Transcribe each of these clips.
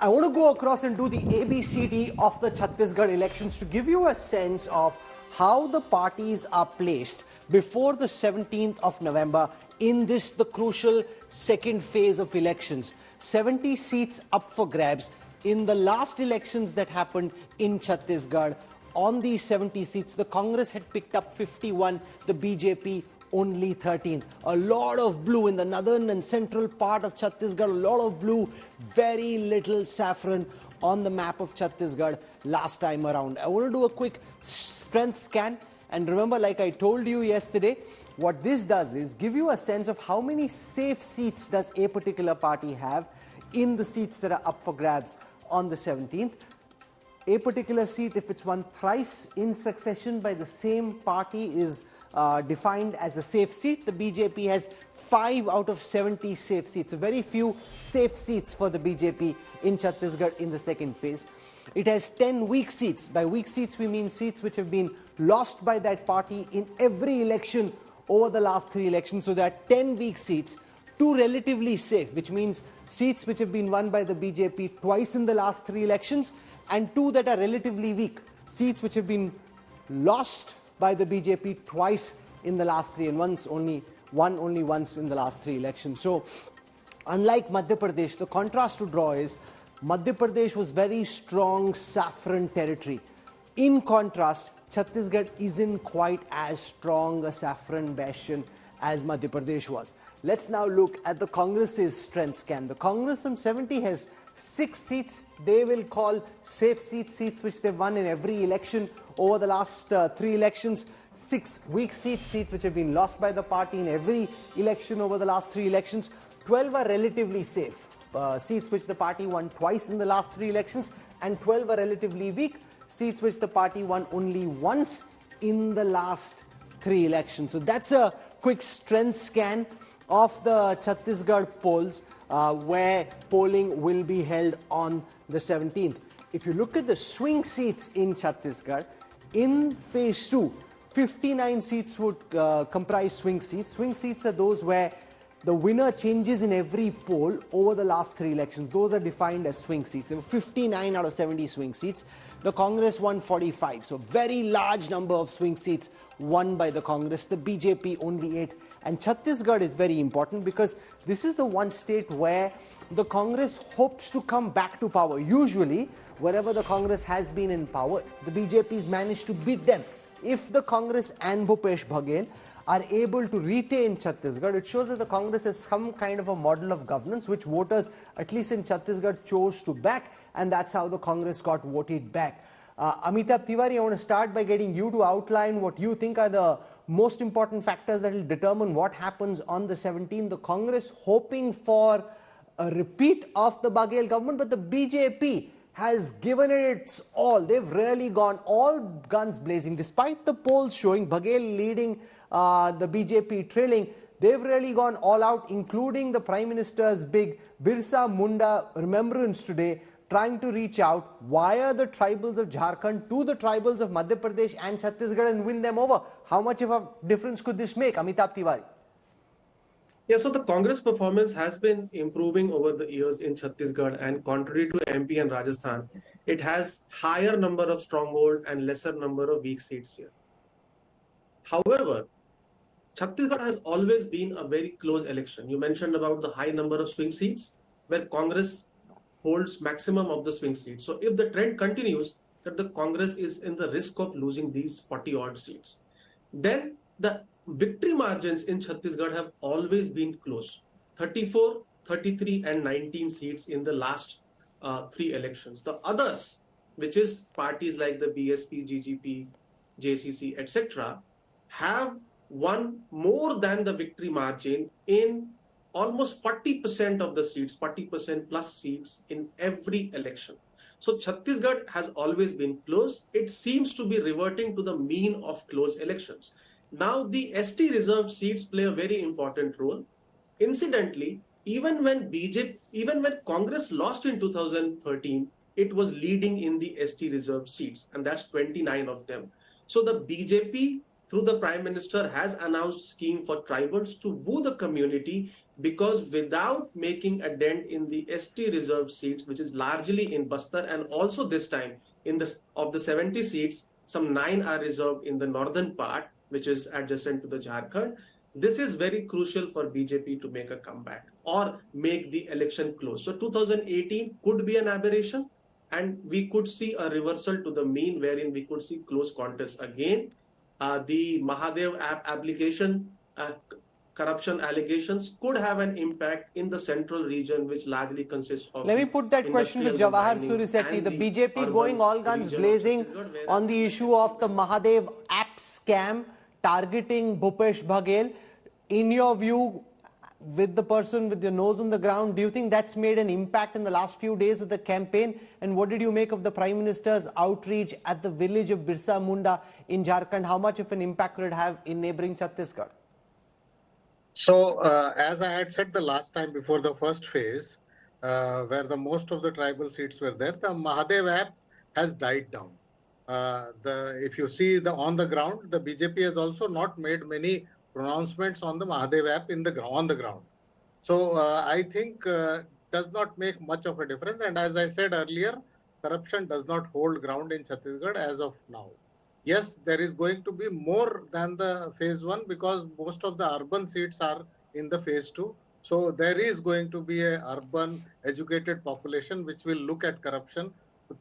I want to go across and do the ABCD of the Chhattisgarh elections to give you a sense of how the parties are placed before the 17th of November in this, the crucial second phase of elections. 70 seats up for grabs. In the last elections that happened in Chhattisgarh, on these 70 seats, the Congress had picked up 51, the BJP only 13. A lot of blue in the northern and central part of Chhattisgarh, a lot of blue, very little saffron on the map of Chhattisgarh last time around. I want to do a quick strength scan, and remember, like I told you yesterday, what this does is give you a sense of how many safe seats does a particular party have in the seats that are up for grabs on the 17th. A particular seat, if it's won thrice in succession by the same party, is defined as a safe seat. The BJP has 5 out of 70 safe seats. So very few safe seats for the BJP in Chhattisgarh in the second phase. It has 10 weak seats. By weak seats, we mean seats which have been lost by that party in every election over the last 3 elections. So there are 10 weak seats, 2 relatively safe, which means seats which have been won by the BJP twice in the last 3 elections, and 2 that are relatively weak, seats which have been lost by the BJP twice in the last 3 and only once in the last 3 elections. So unlike Madhya Pradesh, the contrast to draw is Madhya Pradesh was very strong saffron territory. In contrast, Chhattisgarh isn't quite as strong a saffron bastion as Madhya Pradesh was. Let's now look at the Congress's strength scan. The Congress on 70 has 6 seats. They will call safe seats which they've won in every election over the last 3 elections. 6 weak seats which have been lost by the party in every election over the last 3 elections. 12 are relatively safe, seats which the party won twice in the last 3 elections, and 12 are relatively weak, seats which the party won only once in the last 3 elections. So that's a quick strength scan of the Chhattisgarh polls, where polling will be held on the 17th. If you look at the swing seats in Chhattisgarh, in phase 2, 59 seats would comprise swing seats. Swing seats are those where the winner changes in every poll over the last 3 elections. Those are defined as swing seats. There were 59 out of 70 swing seats. The Congress won 45. So very large number of swing seats won by the Congress. The BJP only 8. And Chhattisgarh is very important because this is the one state where the Congress hopes to come back to power. Usually, wherever the Congress has been in power, the BJP's managed to beat them. If the Congress and Bhupesh Baghel are able to retain Chhattisgarh, it shows that the Congress has some kind of a model of governance which voters, at least in Chhattisgarh, chose to back, and that's how the Congress got voted back. Amitabh Tiwari, I want to start by getting you to outline what you think are the most important factors that will determine what happens on the 17th. The Congress hoping for a repeat of the Baghel government, but the BJP has given it its all. They've really gone all guns blazing. Despite the polls showing Baghel leading, the BJP trailing, they've really gone all out, including the Prime Minister's big Birsa Munda remembrance today, trying to reach out via the tribals of Jharkhand to the tribals of Madhya Pradesh and Chhattisgarh and win them over. How much of a difference could this make, Amitabh Tiwari? Yeah, so the Congress performance has been improving over the years in Chhattisgarh, and contrary to MP and Rajasthan, it has higher number of stronghold and lesser number of weak seats here. However, Chhattisgarh has always been a very close election. You mentioned about the high number of swing seats where Congress holds maximum of the swing seats. So if the trend continues that the Congress is in the risk of losing these 40 odd seats, then the victory margins in Chhattisgarh have always been close. 34, 33 and 19 seats in the last 3 elections. The others, which is parties like the BSP, GGP, JCC, etc., have won more than the victory margin in almost 40% of the seats, 40% plus seats in every election. So Chhattisgarh has always been close. It seems to be reverting to the mean of close elections. Now the ST reserved seats play a very important role. Incidentally, even when Congress lost in 2013, it was leading in the ST reserved seats, and that's 29 of them. So the BJP, through the Prime Minister, has announced scheme for tribals to woo the community because without making a dent in the ST reserved seats, which is largely in Bastar, and also this time in the of the 70 seats, some 9 are reserved in the northern part, which is adjacent to the Jharkhand. This is very crucial for BJP to make a comeback or make the election close. So 2018 could be an aberration, and we could see a reversal to the mean, wherein we could see close contests again. The Mahadev app application corruption allegations could have an impact in the central region, which largely consists of. Let me put that question to Jawahar Surisetti. The BJP going all guns blazing on the issue of the Mahadev app scam targeting Bhupesh Baghel. In your view, with the person with your nose on the ground, do you think that's made an impact in the last few days of the campaign? And what did you make of the Prime Minister's outreach at the village of Birsa Munda in Jharkhand? How much of an impact could it have in neighboring Chhattisgarh? So, as I had said the last time before the first phase, where the most of the tribal seats were there, the Mahadev app has died down. If you see on the ground, the BJP has also not made many pronouncements on the Mahadev app on the ground. So I think does not make much of a difference. And as I said earlier, corruption does not hold ground in Chhattisgarh as of now. Yes, there is going to be more than the phase 1 because most of the urban seats are in the phase 2. So there is going to be a urban educated population which will look at corruption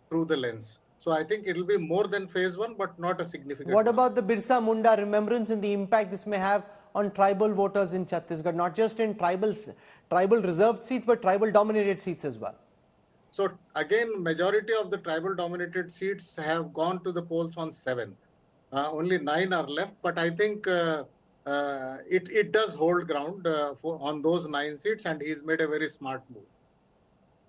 through the lens. So I think it will be more than phase 1, but not a significant. What about the Birsa Munda remembrance and the impact this may have on tribal voters in Chhattisgarh, not just in tribal reserved seats, but tribal dominated seats as well? So again, majority of the tribal dominated seats have gone to the polls on 7th. Only 9 are left, but I think it does hold ground on those 9 seats, and he's made a very smart move.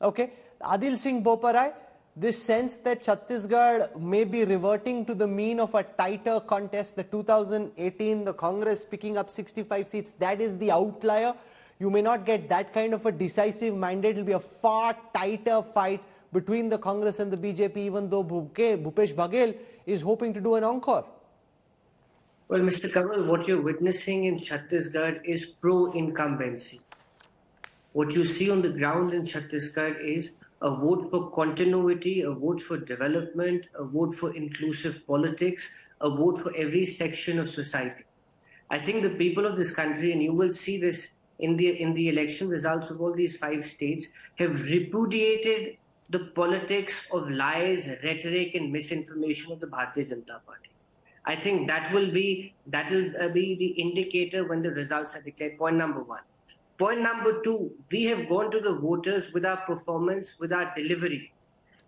Okay. Adil Singh Boparai, this sense that Chhattisgarh may be reverting to the mean of a tighter contest, the 2018, the Congress picking up 65 seats, that is the outlier. You may not get that kind of a decisive mandate. It will be a far tighter fight between the Congress and the BJP, even though Bhupesh Baghel is hoping to do an encore. Well, Mr. Kanwal, what you're witnessing in Chhattisgarh is pro-incumbency. What you see on the ground in Chhattisgarh is a vote for continuity, a vote for development, a vote for inclusive politics, a vote for every section of society. I think the people of this country, and you will see this in the election results of all these 5 states, have repudiated the politics of lies, rhetoric, and misinformation of the Bharatiya Janata Party. I think that will be the indicator when the results are declared. Point number 1. Point number 2, we have gone to the voters with our performance, with our delivery.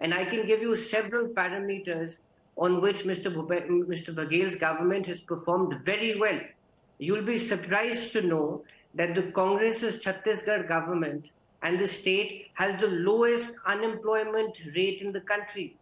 And I can give you several parameters on which Mr. Baghel's government has performed very well. You'll be surprised to know that the Congress's Chhattisgarh government and the state has the lowest unemployment rate in the country.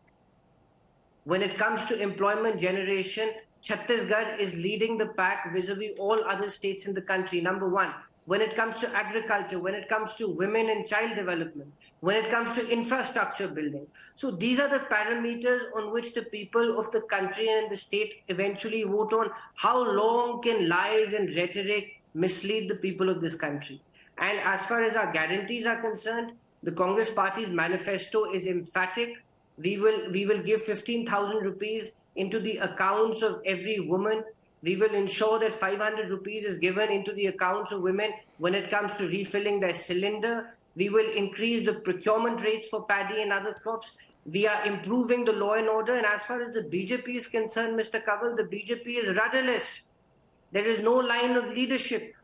When it comes to employment generation, Chhattisgarh is leading the pack vis-a-vis all other states in the country, number 1. When it comes to agriculture, when it comes to women and child development, when it comes to infrastructure building. So these are the parameters on which the people of the country and the state eventually vote on. How long can lies and rhetoric mislead the people of this country? And as far as our guarantees are concerned, the Congress Party's manifesto is emphatic. We will give 15,000 rupees into the accounts of every woman. We will ensure that 500 rupees is given into the accounts of women when it comes to refilling their cylinder. We will increase the procurement rates for paddy and other crops. We are improving the law and order. And as far as the BJP is concerned, Mr. Kanwal, the BJP is rudderless. There is no line of leadership.